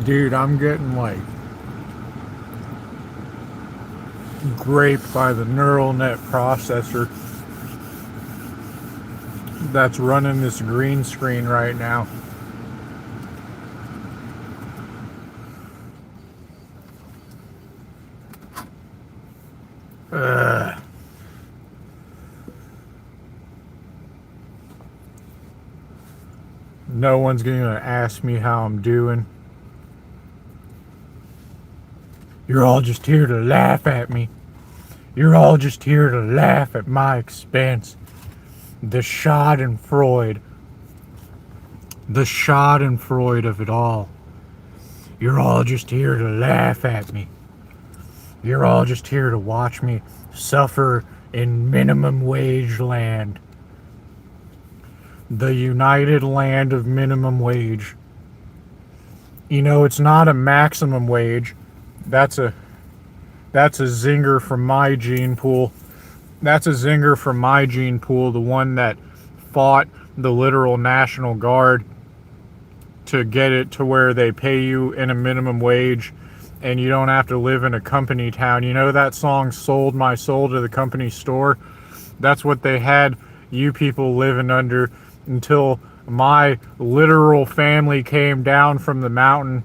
Dude, I'm getting like graped by the neural net processor that's running this green screen right now. Ugh. No one's gonna ask me how I'm doing. You're all just here to laugh at me. You're all just here to laugh at my expense. The Schadenfreude. The Schadenfreude of it all. You're all just here to laugh at me. You're all just here to watch me suffer in minimum wage land. The United Land of Minimum Wage. You know, it's not a maximum wage. That's a zinger from my gene pool. That's a zinger from my gene pool, the one that fought the literal National Guard to get it to where they pay you in a minimum wage and you don't have to live in a company town. You know that song, Sold My Soul to the Company Store? That's what they had you people living under until my literal family came down from the mountain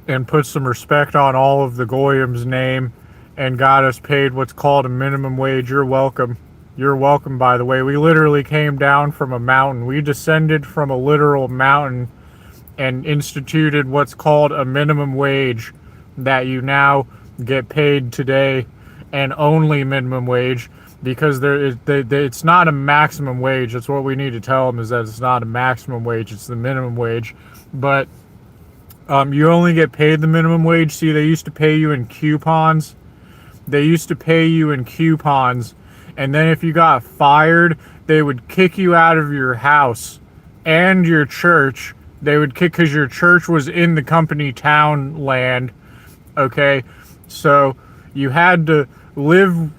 and put some respect on all of the Goyim's name and got us paid what's called a minimum wage. You're welcome. You're welcome, by the way. We literally came down from a mountain. We descended from a literal mountain and instituted what's called a minimum wage that you now get paid today, and only minimum wage, because it's not a maximum wage. That's what we need to tell them, is that it's not a maximum wage, it's the minimum wage. But you only get paid the minimum wage. See, they used to pay you in coupons. They used to pay you in coupons. And then if you got fired, they would kick you out of your house and your church. They would kick, because your church was in the company town land. Okay? So you had to live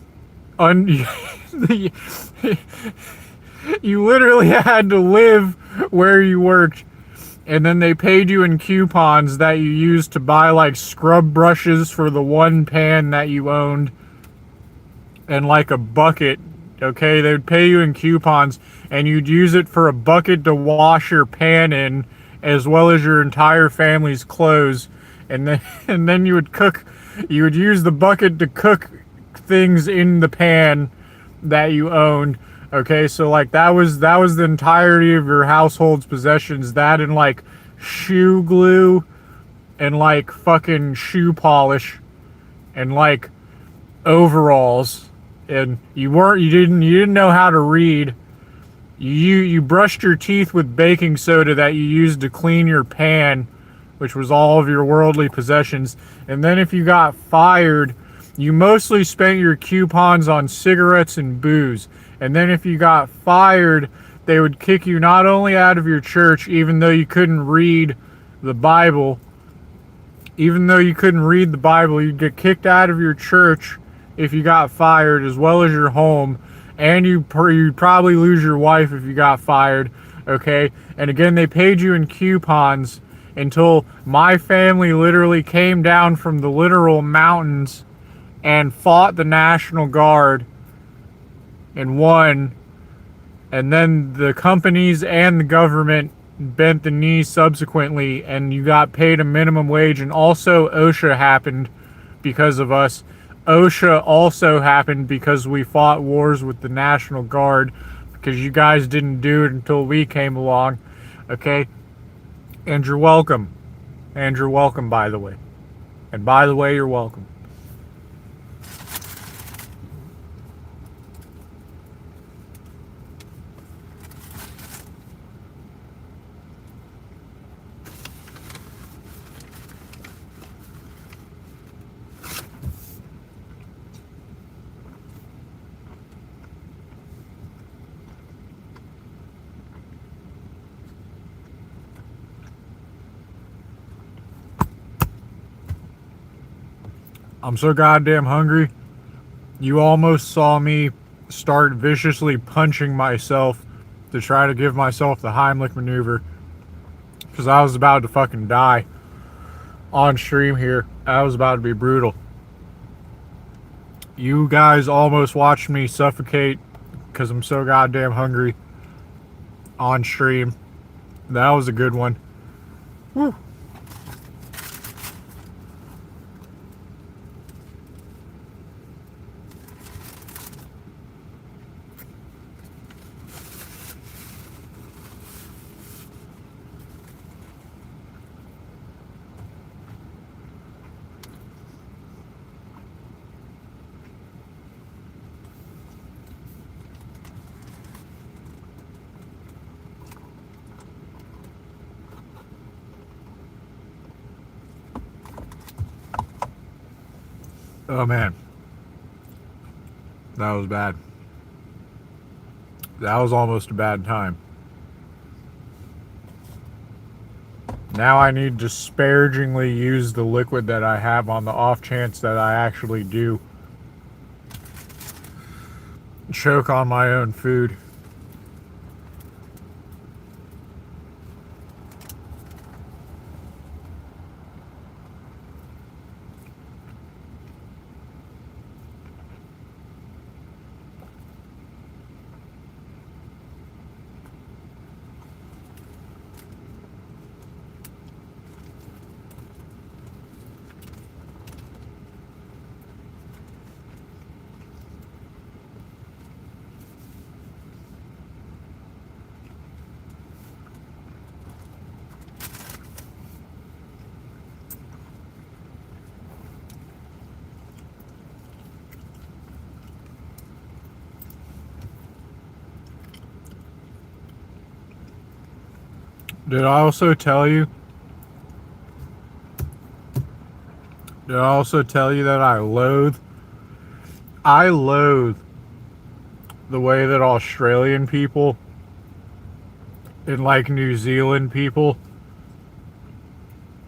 you literally had to live where you worked. And then they paid you in coupons that you used to buy like scrub brushes for the one pan that you owned and like a bucket. Okay, they would pay you in coupons and you'd use it for a bucket to wash your pan in, as well as your entire family's clothes. And then you would use the bucket to cook things in the pan that you owned. Okay, so like that was the entirety of your household's possessions. That and like shoe glue and like fucking shoe polish and like overalls. And you didn't know how to read. You brushed your teeth with baking soda that you used to clean your pan, which was all of your worldly possessions. And then if you got fired, you mostly spent your coupons on cigarettes and booze. And then if you got fired, they would kick you not only out of your church, even though you couldn't read the Bible. Even though you couldn't read the Bible, you'd get kicked out of your church if you got fired, as well as your home. And you'd probably lose your wife if you got fired. Okay? And again, they paid you in coupons until my family literally came down from the literal mountains and fought the National Guard and won. And then the companies and the government bent the knee subsequently, and you got paid a minimum wage. And also OSHA happened because of us. OSHA also happened because we fought wars with the National Guard, because you guys didn't do it until we came along. Okay? And you're welcome. And you're welcome, by the way. And by the way, you're welcome. I'm so goddamn hungry. You almost saw me start viciously punching myself to try to give myself the Heimlich maneuver, because I was about to fucking die. on stream here. That was about to be brutal. You guys almost watched me suffocate because I'm so goddamn hungry on stream. That was a good one. Woo. Oh man, that was bad. That was almost a bad time. Now I need to disparagingly use the liquid that I have on the off chance that I actually do choke on my own food. Did I also tell you? Did I also tell you that I loathe the way that Australian people and like New Zealand people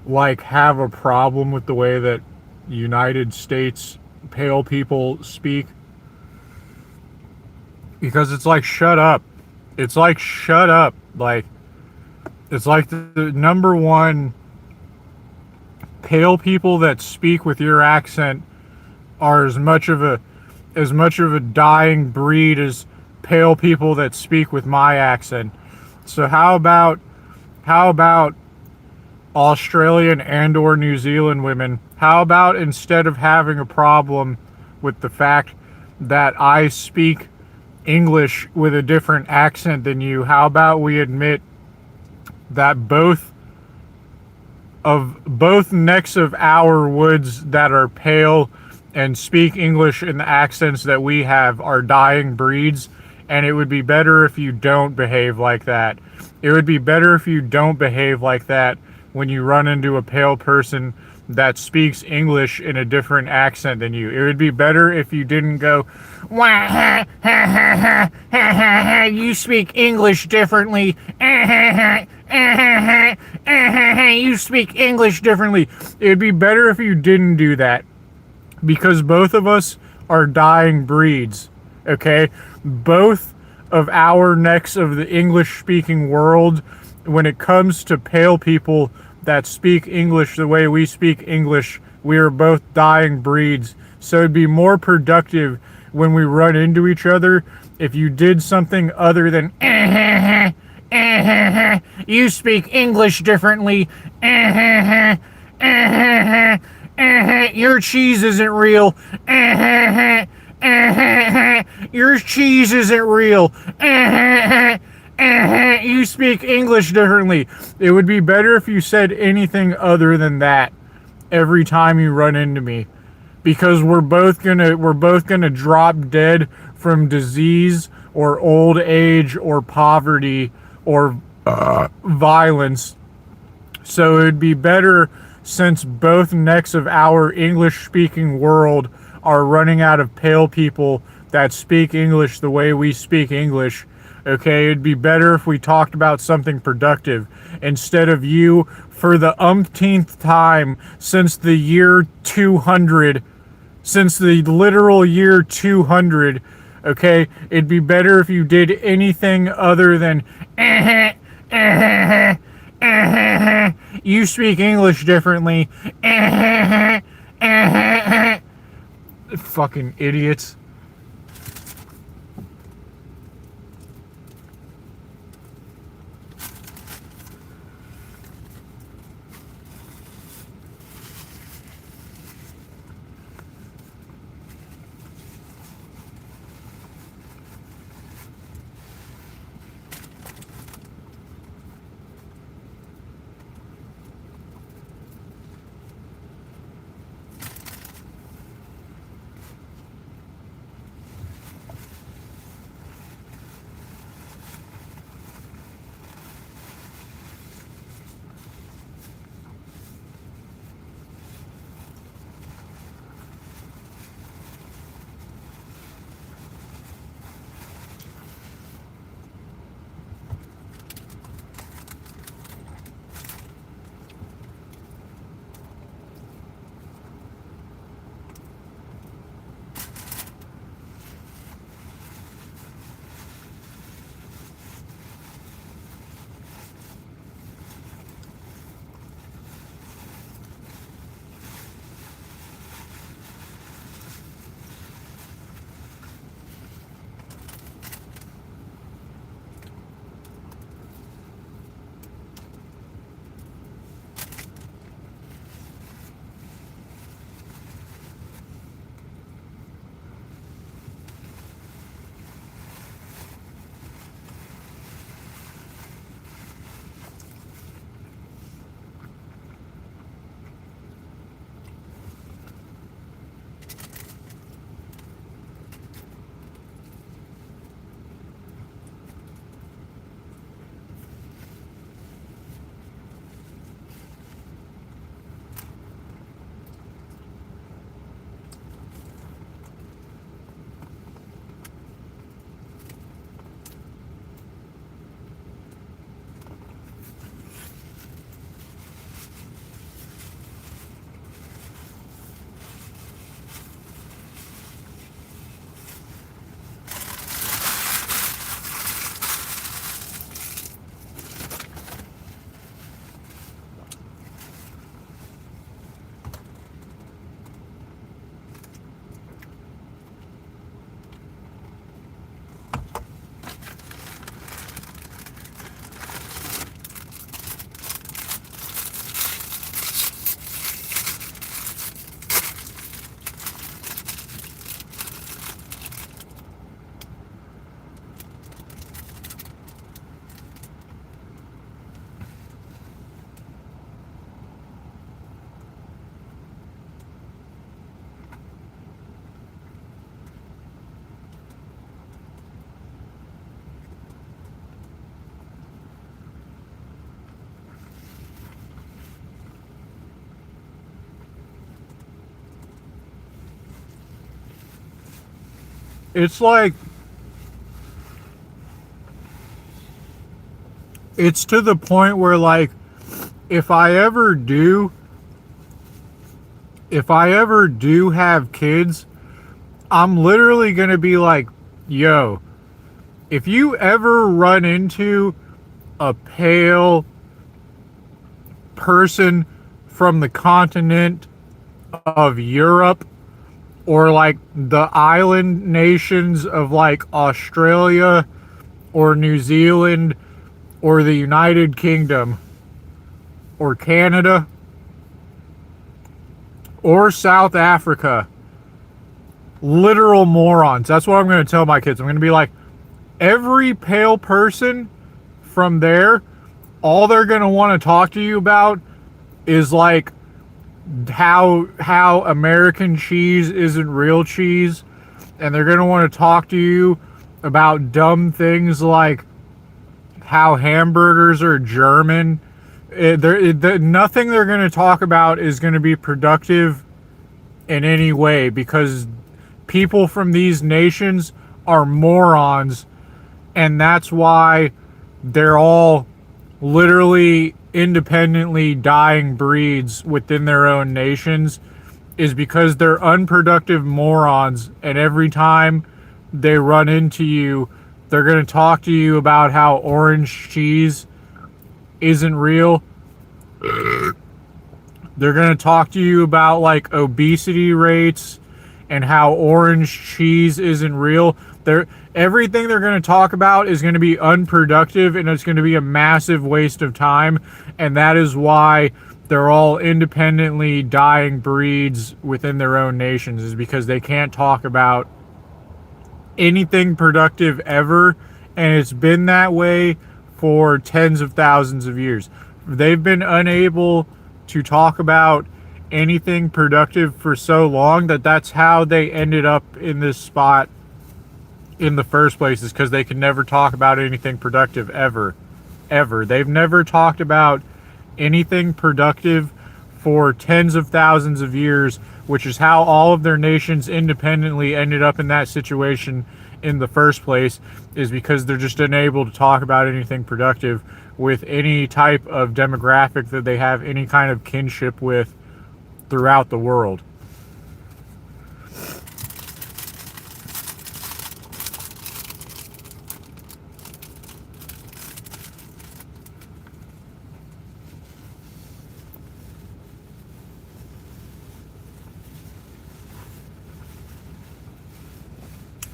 like have a problem with the way that United States pale people speak? Because it's like, shut up. It's like, shut up. Like, it's like the number one pale people that speak with your accent are as much of a dying breed as pale people that speak with my accent. So how about Australian and or New Zealand women? How about instead of having a problem with the fact that I speak English with a different accent than you, how about we admit that both necks of our woods that are pale and speak English in the accents that we have are dying breeds, and it would be better if you don't behave like that. It would be better if you don't behave like that when you run into a pale person that speaks English in a different accent than you. It would be better if you didn't go, you speak English differently. You speak English differently. It would be better if you didn't do that. Because both of us are dying breeds. Okay? Both of our necks of the English-speaking world, when it comes to pale people that speak English the way we speak English, we are both dying breeds. So it'd be more productive when we run into each other if you did something other than you speak English differently. Your cheese isn't real. Your cheese isn't real. You speak English differently. It would be better if you said anything other than that every time you run into me, because we're both gonna drop dead from disease or old age or poverty or violence. So it'd be better, since both necks of our English-speaking world are running out of pale people that speak English the way we speak English, okay, it'd be better if we talked about something productive instead of you, for the umpteenth time since the year 200, since the literal year 200, okay, it'd be better if you did anything other than You speak English differently. Fucking idiots. It's like, it's to the point where, like, if I ever do have kids, I'm literally gonna be like, yo, if you ever run into a pale person from the continent of Europe, or like the island nations of like Australia or New Zealand or the United Kingdom or Canada or South Africa, literal morons. That's what I'm going to tell my kids. I'm going to be like, every pale person from there, all they're going to want to talk to you about is like how American cheese isn't real cheese, and they're going to want to talk to you about dumb things like how hamburgers are German. Nothing they're going to talk about is going to be productive in any way, because people from these nations are morons, and that's why they're all literally independently dying breeds within their own nations, is because they're unproductive morons, and every time they run into you, they're going to talk to you about how orange cheese isn't real, They're going to talk to you about like obesity rates and how orange cheese isn't real. Everything they're going to talk about is going to be unproductive, and it's going to be a massive waste of time. And that is why they're all independently dying breeds within their own nations, is because they can't talk about anything productive ever. And it's been that way for tens of thousands of years. They've been unable to talk about anything productive for so long that's how they ended up in this spot in the first place, is because they can never talk about anything productive ever. They've never talked about anything productive for tens of thousands of years, which is how all of their nations independently ended up in that situation in the first place, is because they're just unable to talk about anything productive with any type of demographic that they have any kind of kinship with throughout the world.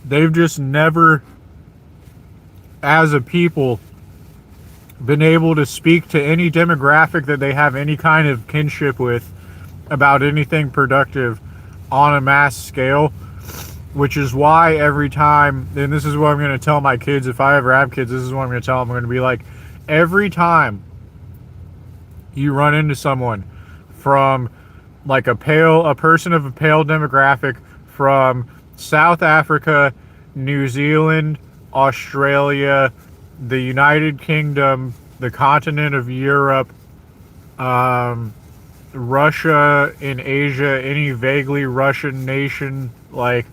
They've just never, as a people, been able to speak to any demographic that they have any kind of kinship with about anything productive on a mass scale, which is why every time, and this is what I'm going to tell my kids if I ever have kids, this is what I'm going to tell them. I'm going to be like, every time you run into someone from like a person of a pale demographic from South Africa, New Zealand, Australia, the United Kingdom, the continent of Europe, Russia in Asia, any vaguely Russian nation, like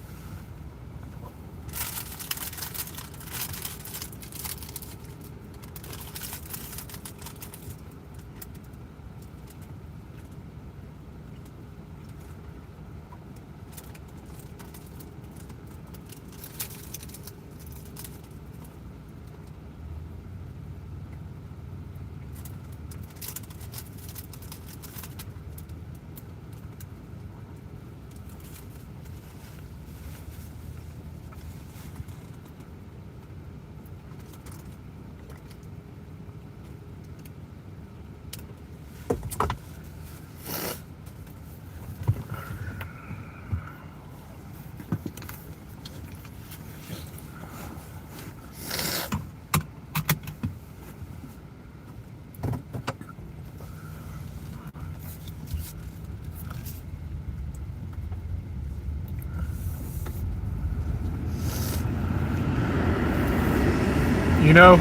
you know,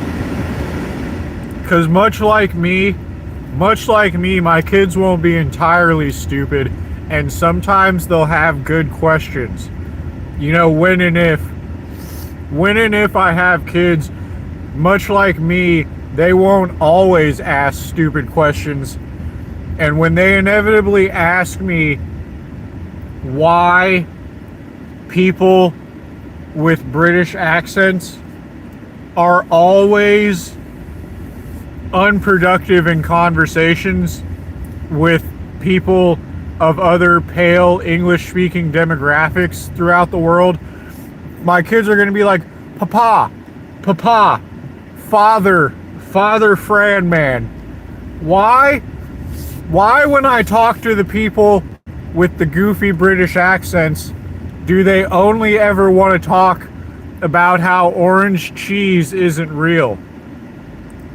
because much like me, my kids won't be entirely stupid, and sometimes they'll have good questions. You know, when and if I have kids, much like me, they won't always ask stupid questions. And when they inevitably ask me why people with British accents are always unproductive in conversations with people of other pale English-speaking demographics throughout the world, my kids are going to be like, Papa, Father Fran man, why when I talk to the people with the goofy British accents, do they only ever want to talk about how orange cheese isn't real?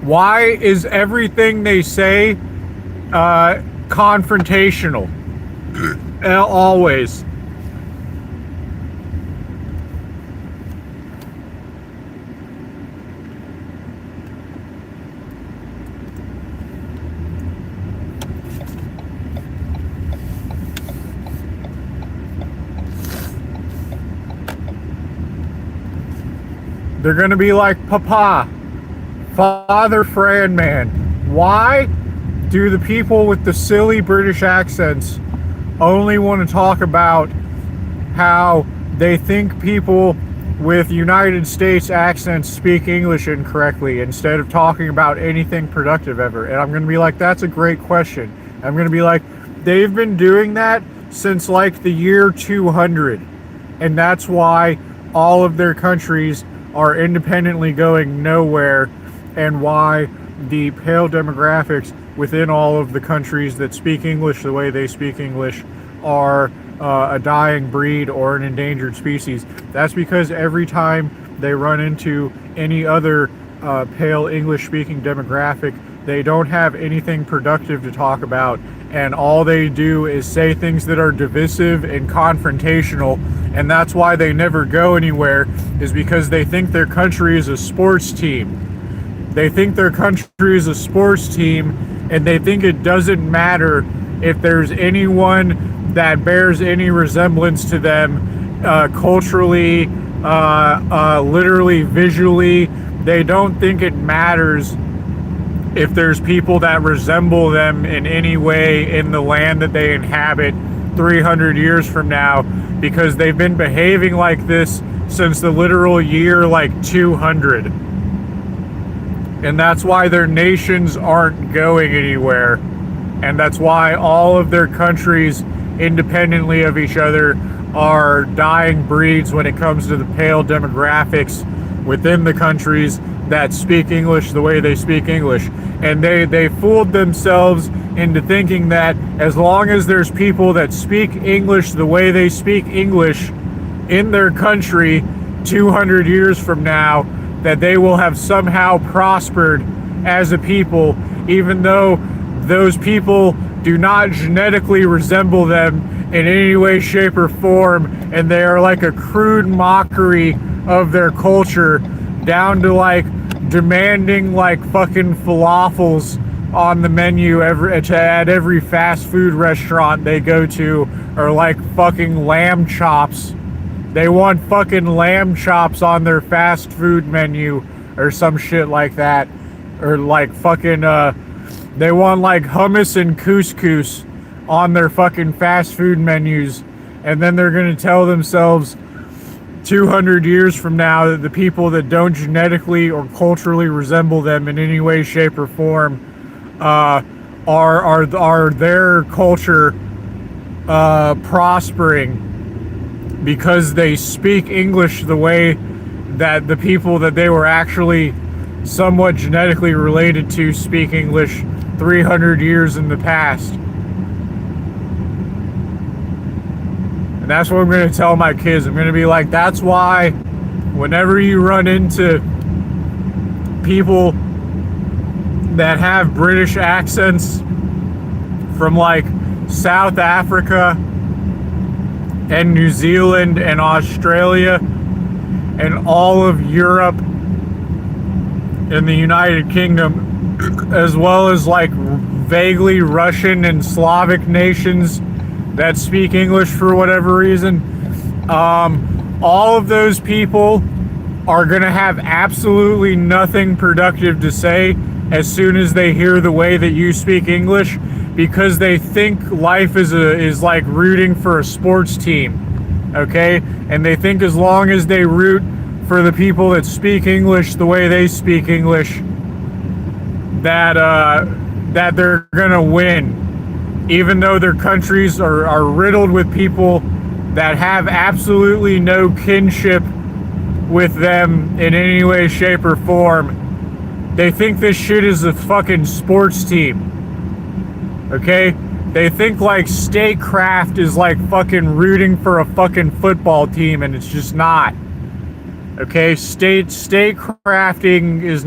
Why is everything they say confrontational? Always. They're going to be like, Papa, Father Fran man, why do the people with the silly British accents only want to talk about how they think people with United States accents speak English incorrectly instead of talking about anything productive ever? And I'm going to be like, that's a great question. I'm going to be like, they've been doing that since like the year 200. And that's why all of their countries are independently going nowhere, and why the pale demographics within all of the countries that speak English the way they speak English are a dying breed or an endangered species. That's because every time they run into any other pale English speaking demographic, they don't have anything productive to talk about, and all they do is say things that are divisive and confrontational. And that's why they never go anywhere, is because they think their country is a sports team. They think their country is a sports team, and they think it doesn't matter if there's anyone that bears any resemblance to them culturally, literally, visually. They don't think it matters if there's people that resemble them in any way in the land that they inhabit 300 years from now, because they've been behaving like this since the literal year like 200. And that's why their nations aren't going anywhere. And that's why all of their countries, independently of each other, are dying breeds when it comes to the pale demographics within the countries that speak English the way they speak English. And they fooled themselves into thinking that as long as there's people that speak English the way they speak English in their country 200 years from now, that they will have somehow prospered as a people, even though those people do not genetically resemble them in any way, shape, or form, and they are like a crude mockery of their culture, down to like demanding like fucking falafels on the menu at every fast food restaurant they go to, or like fucking lamb chops. They want fucking lamb chops on their fast food menu or some shit like that. Or like fucking they want like hummus and couscous on their fucking fast food menus, and then they're gonna tell themselves 200 years from now that the people that don't genetically or culturally resemble them in any way, shape, or form are their culture prospering because they speak English the way that the people that they were actually somewhat genetically related to speak English 300 years in the past. And that's what I'm going to tell my kids. I'm going to be like, that's why whenever you run into people that have British accents from like South Africa and New Zealand and Australia and all of Europe and the United Kingdom, as well as like vaguely Russian and Slavic nations that speak English for whatever reason, all of those people are going to have absolutely nothing productive to say as soon as they hear the way that you speak English, because they think life is like rooting for a sports team, okay? And they think as long as they root for the people that speak English the way they speak English, that they're gonna win, even though their countries are riddled with people that have absolutely no kinship with them in any way, shape, or form. They think this shit is a fucking sports team. Okay? They think like statecraft is like fucking rooting for a fucking football team, and it's just not. Okay? Statecrafting is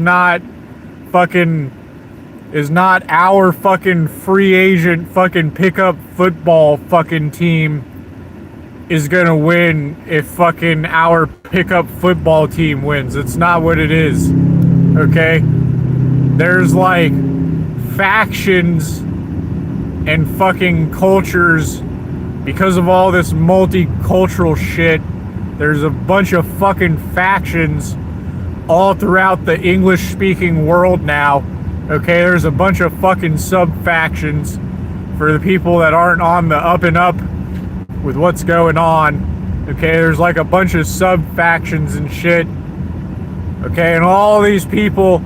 not our fucking free agent fucking pickup football fucking team is gonna win if fucking our pickup football team wins. It's not what it is. Okay? There's like factions and fucking cultures because of all this multicultural shit. There's a bunch of fucking factions all throughout the English speaking world now. Okay, there's a bunch of fucking sub-factions for the people that aren't on the up and up with what's going on. Okay, there's like a bunch of sub factions and shit. Okay, and all these people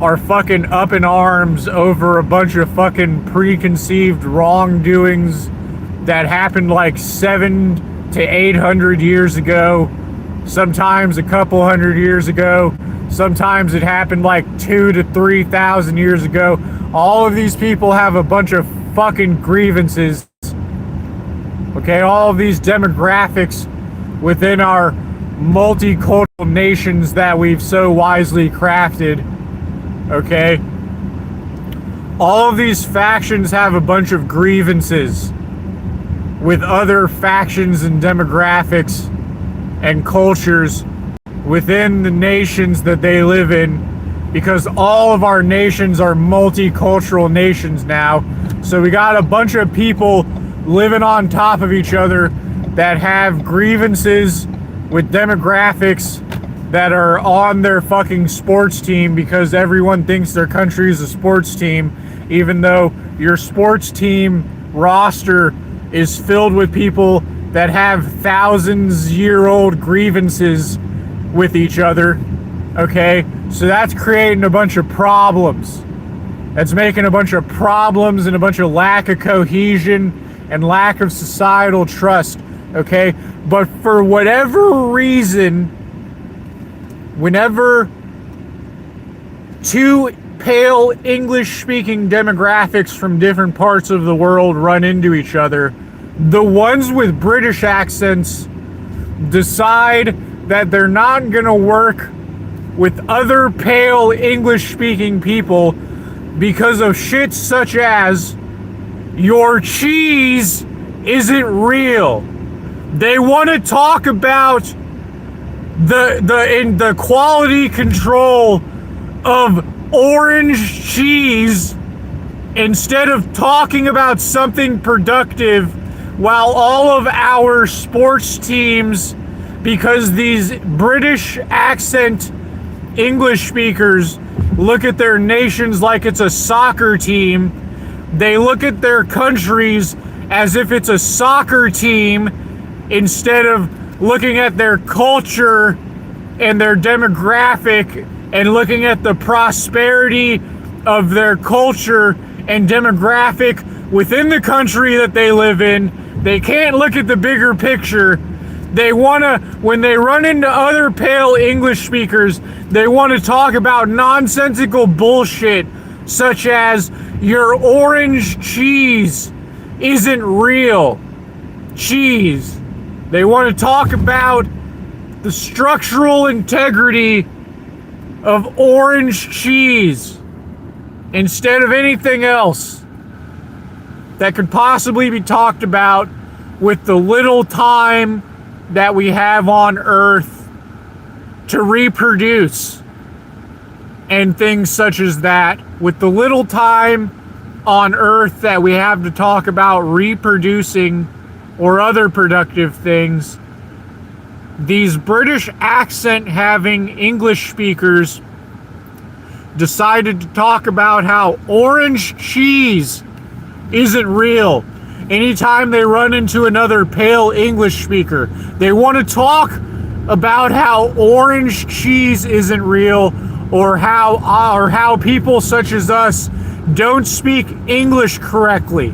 are fucking up in arms over a bunch of fucking preconceived wrongdoings that happened like 700 to 800 years ago, sometimes a couple hundred years ago, sometimes it happened like 2,000 to 3,000 years ago. All of these people have a bunch of fucking grievances. Okay, all of these demographics within our multicultural nations that we've so wisely crafted. Okay, all of these factions have a bunch of grievances with other factions and demographics and cultures within the nations that they live in, because all of our nations are multicultural nations now. So we got a bunch of people living on top of each other that have grievances with demographics that are on their fucking sports team, because everyone thinks their country is a sports team, even though your sports team roster is filled with people that have thousands-year-old grievances with each other. Okay, so that's creating a bunch of problems. That's making a bunch of problems and a bunch of lack of cohesion and lack of societal trust. Okay, but for whatever reason, whenever two pale English-speaking demographics from different parts of the world run into each other, the ones with British accents decide that they're not gonna work with other pale English-speaking people because of shit such as your cheese isn't real. They want to talk about the quality control of orange cheese instead of talking about something productive, while all of our sports teams, because these British accent English speakers look at their nations like it's a soccer team. They look at their countries as if it's a soccer team instead of looking at their culture and their demographic and looking at the prosperity of their culture and demographic within the country that they live in. They can't look at the bigger picture. They want to, when they run into other pale English speakers, they want to talk about nonsensical bullshit such as your orange cheese isn't real cheese. They want to talk about the structural integrity of orange cheese instead of anything else that could possibly be talked about with the little time that we have on Earth to reproduce and things such as that. With the little time on Earth that we have to talk about reproducing or other productive things, these British accent having English speakers decided to talk about how orange cheese isn't real. Anytime they run into another pale English speaker, they want to talk about how orange cheese isn't real, or how people such as us don't speak English correctly.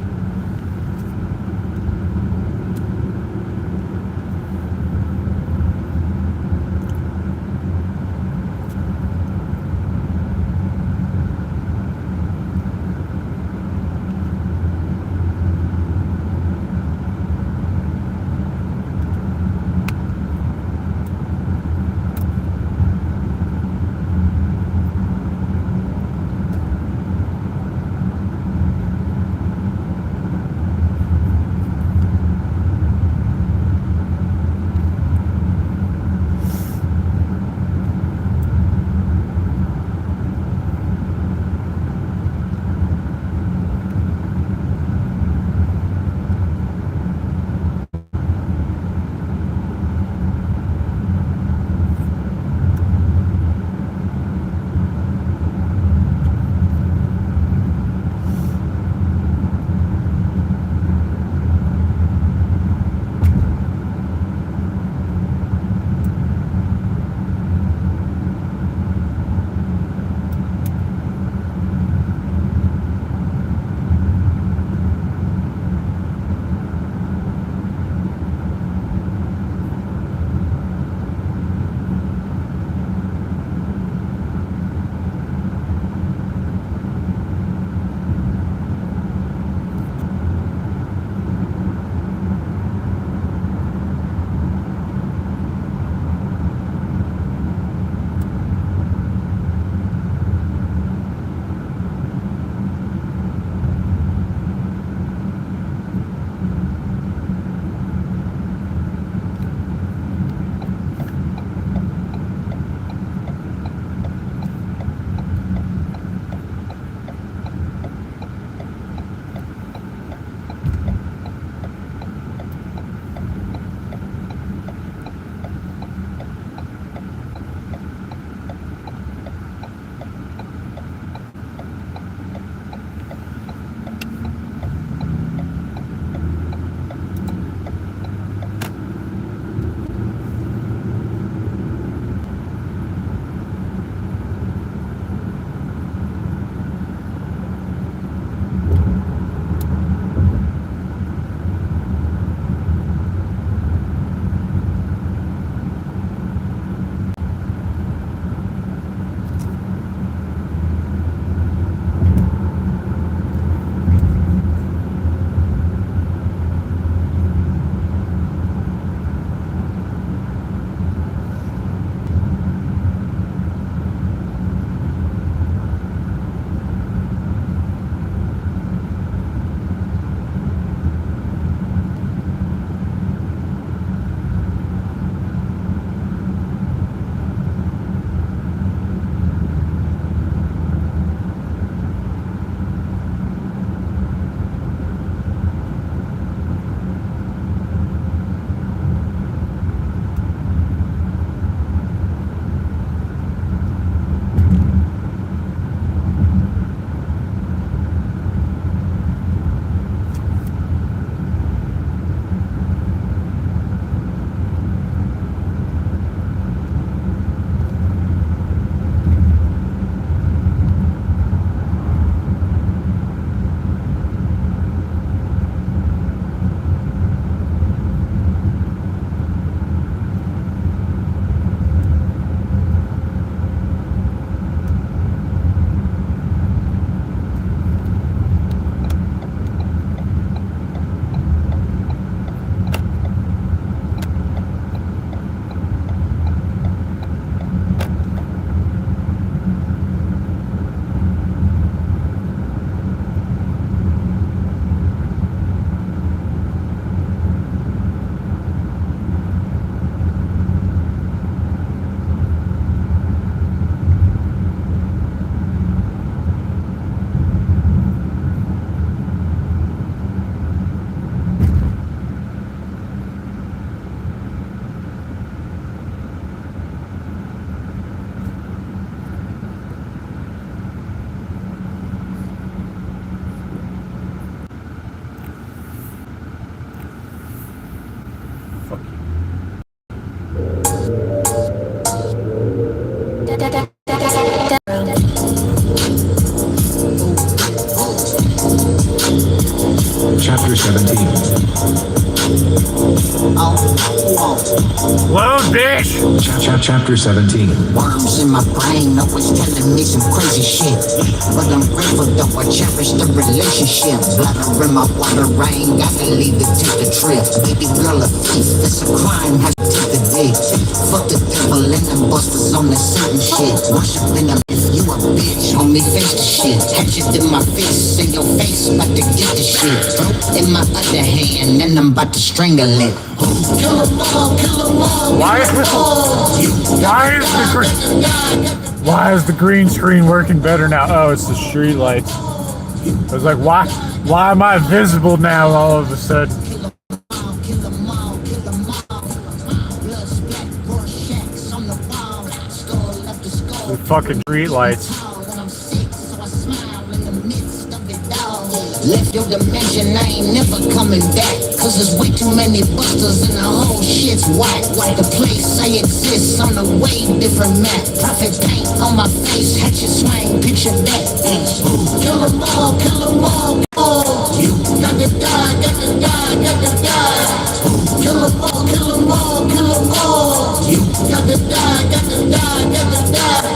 Load, bitch! Chapter 17. Worms in my brain always telling me some crazy shit. But I'm grateful though I cherish the relationship. Bladder in my water rain, gotta leave it, take the trip. Baby girl a thief, it's a crime, have to take the dick. Fuck the devil and them busters on the certain shit. Worshiping them if you a bitch, homie, face the shit. Hatchet in my fist, in your face, about to get the shit. Rope in my other hand, and I'm about to strangle it. Kill 'em all, kill 'em all. Why is the green screen working better now? Oh, it's the street lights. I was like, why am I visible now all of a sudden? The fucking street lights. Left your dimension, I ain't never coming back. Cause there's way too many busters and the whole shit's whack. Like the place I exist on a way different map. Profit paint on my face, hatchet swing, picture that. Kill 'em all, kill 'em all, all. You gotta die, gotta die, gotta die. Kill 'em all, kill 'em all, kill 'em all. You gotta die, gotta die, gotta die.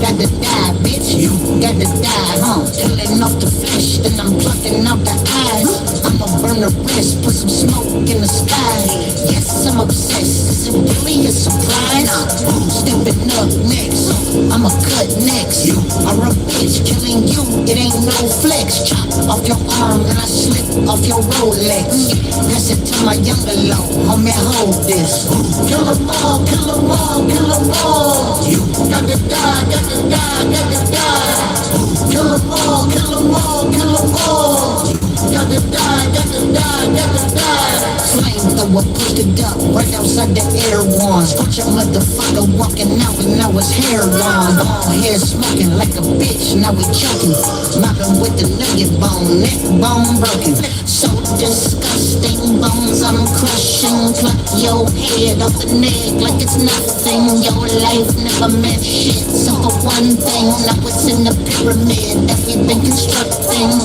Gotta die, bitch, you gotta die, huh? Killing off the flesh, then I'm plucking out the eyes. I'ma burn the wrist, put some smoke in the sky. Yes, I'm obsessed, is it really a surprise? Stepping up next, I'ma cut next. You are a bitch, killing you, it ain't no flex. Chop off your arm and I slip off your Rolex. Pass it to my younger low, homie, hold this. Kill 'em all, kill 'em all, kill 'em all. You gotta die, gotta die, gotta die. Kill 'em all, kill 'em all, kill 'em all. Gotta die, gotta die, gotta die. Flamethrower posted up right outside the air one. Watch a motherfucker walking out and now his hair on. All hair smoking like a bitch, now we choking. Mopping with the nugget bone, neck bone broken. So disgusting, bones I'm crushing. Pluck your head off the neck like it's nothing. Your life never meant shit, so for one thing, now it's in the pyramid that we've been constructing.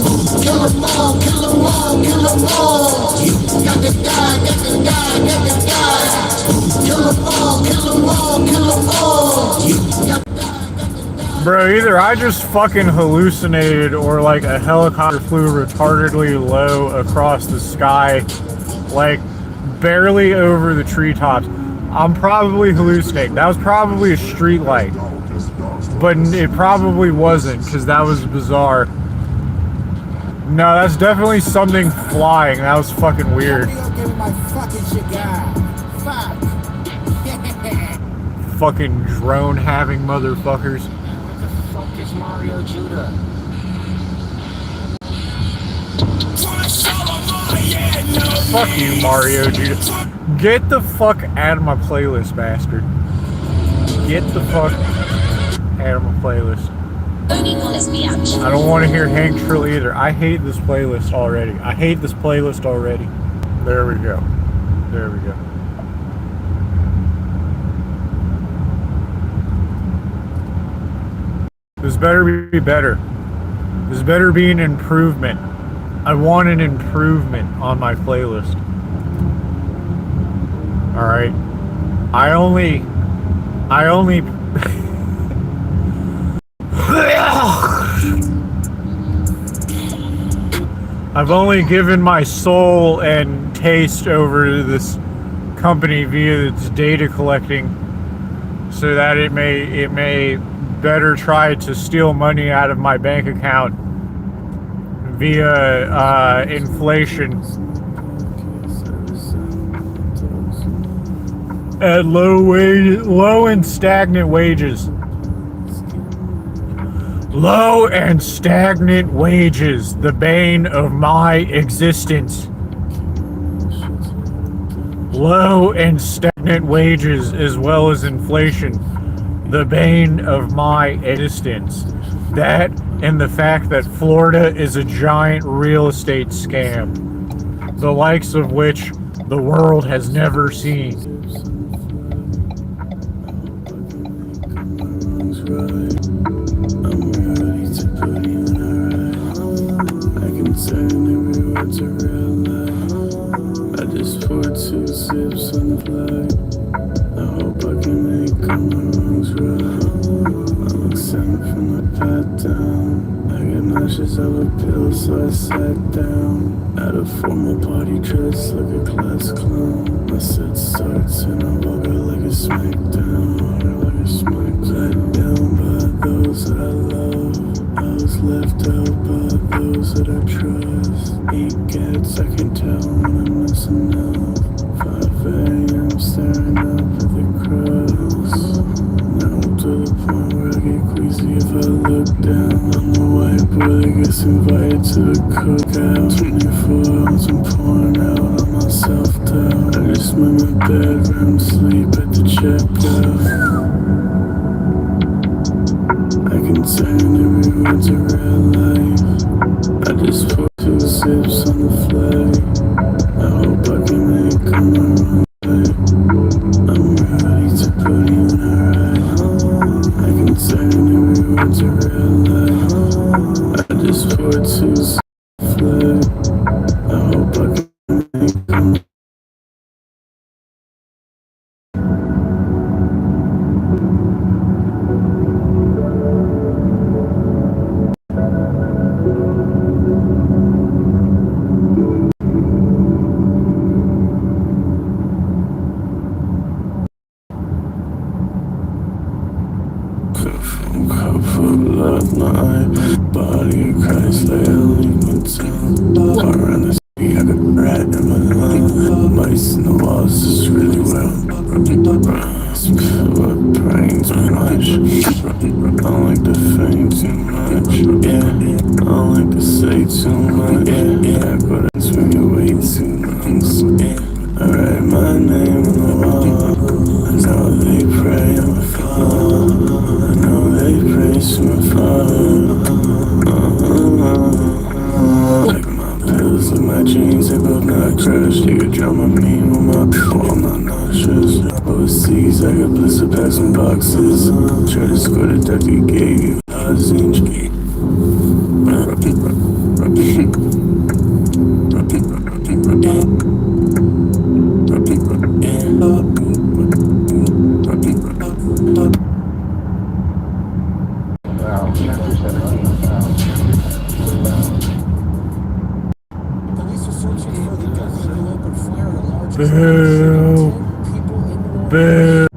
Kill 'em all, kill 'em all, kill 'em all. You gotta die, gotta die, gotta die. Kill 'em all, kill 'em all, kill 'em all. You gotta die. Bro, either I just fucking hallucinated or like a helicopter flew retardedly low across the sky, like barely over the treetops. I'm probably hallucinating. That was probably a street light, but it probably wasn't because that was bizarre. No, that's definitely something flying. That was fucking weird. Fucking drone having motherfuckers. Mario Judah. Fuck you, Mario Judah. Get the fuck out of my playlist, bastard. Get the fuck out of my playlist. I don't want to hear Hank Trill either. I hate this playlist already. I hate this playlist already. There we go. There we go. This better be better. This better be an improvement. I want an improvement on my playlist. Alright. I only I've only given my soul and taste over to this company via its data collecting so that it may better try to steal money out of my bank account via inflation at low and stagnant wages. Low and stagnant wages, the bane of my existence. Low and stagnant wages as well as inflation, the bane of my existence. That and the fact that Florida is a giant real estate scam, the likes of which the world has never seen. I can turn every word to real life. 2 sips on the flag. I hope I can make all my wrongs right. I'm extended from the pat down. I got nauseous of a pill, so I sat down. At a formal party dress like a class clown. My set starts and I walk out like a smackdown. Let down by those that I love. I was left out by those that I trust. Eat gets, I can tell when I'm messing up. 5 a.m. staring up at the crowds. Now to the point where I get queasy if I look down. I'm the white boy that gets invited to the cookout. 24 hours I'm pouring out on my self-doubt. I just met my bedroom sleep at the checkout. I can turn every word to real life. I just put 2 sips on the flag. I hope I can make all my wrong right. I'm ready to put you in a ride. I can turn every word to real life. I just put 2 sips on the flag. I hope I can make all my cup of blood, my body of Christ, lay a leave my tongue. Around the city, I got a rat in my lung. Mice in the walls, just really well. Spill up brains too much. I don't like to faint too much. Yeah, I don't like to say too much. Yeah, but I swing away too much. I write my name on the wall. I know they pray on my fall. I know they praise to my father. Like my pills and my jeans, they both not crushed. You could drop my meme on my wall, I'm not nauseous. Overseas, I got blister packs and boxes. Try to score the duck you gave you. Lozenge. Wow, chapter 17. Police are searching for the gunman who opened fire on a large Boo. people in New Orleans. Boo.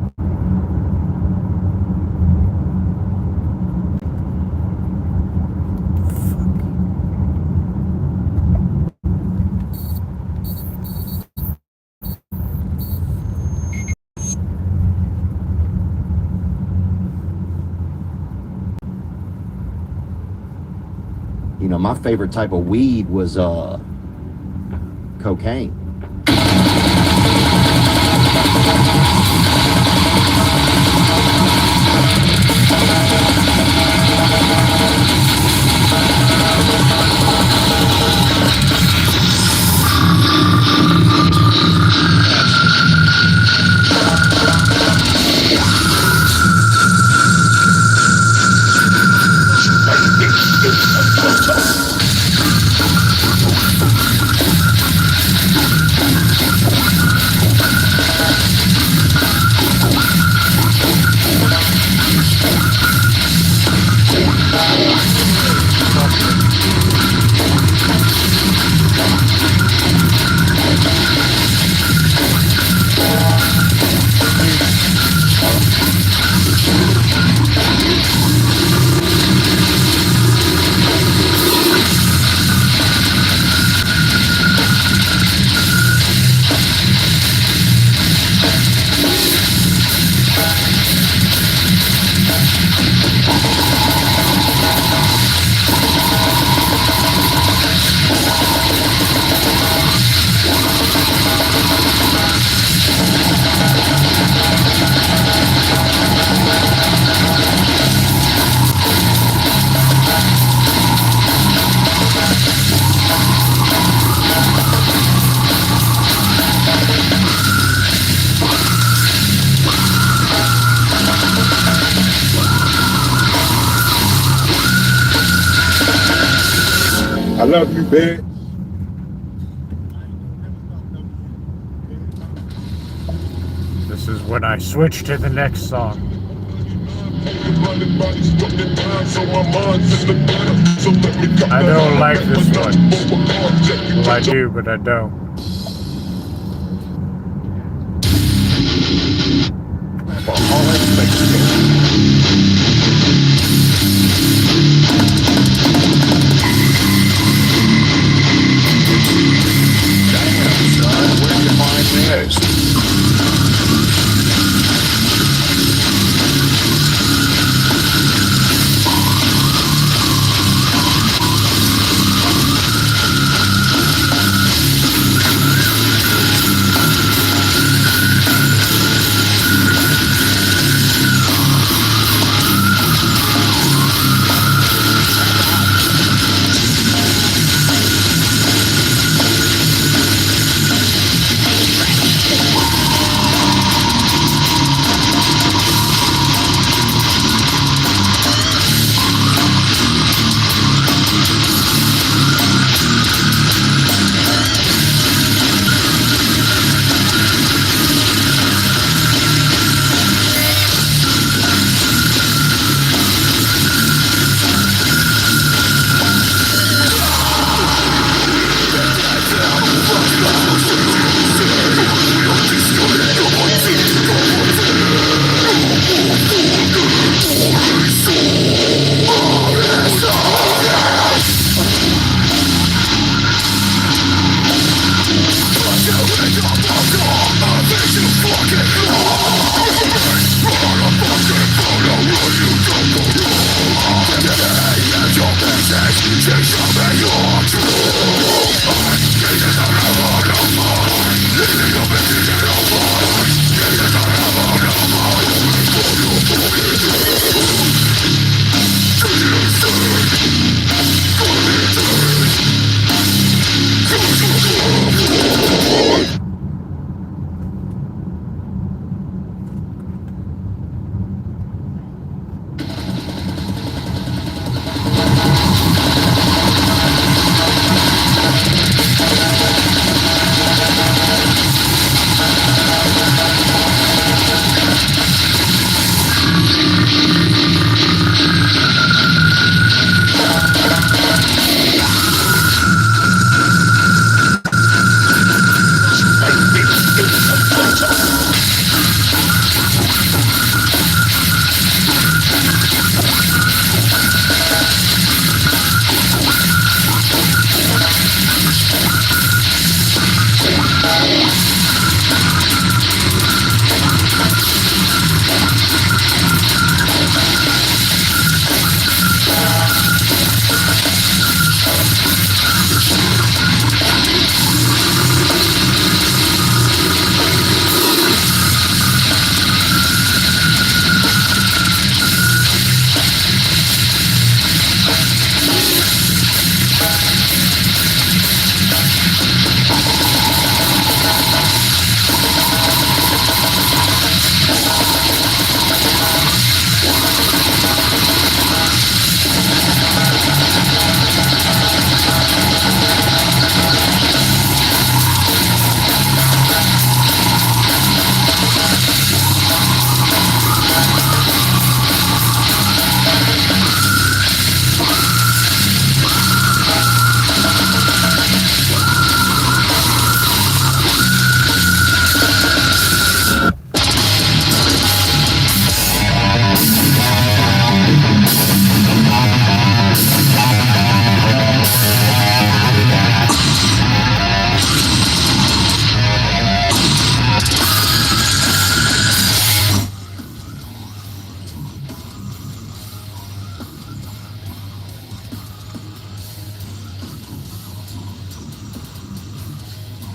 You know, my favorite type of weed was cocaine. I love you, bitch. This is when I switch to the next song. I don't like this one. Well, I do, but I don't. Alcoholic Thanksgiving. Damn, son, where'd you find this?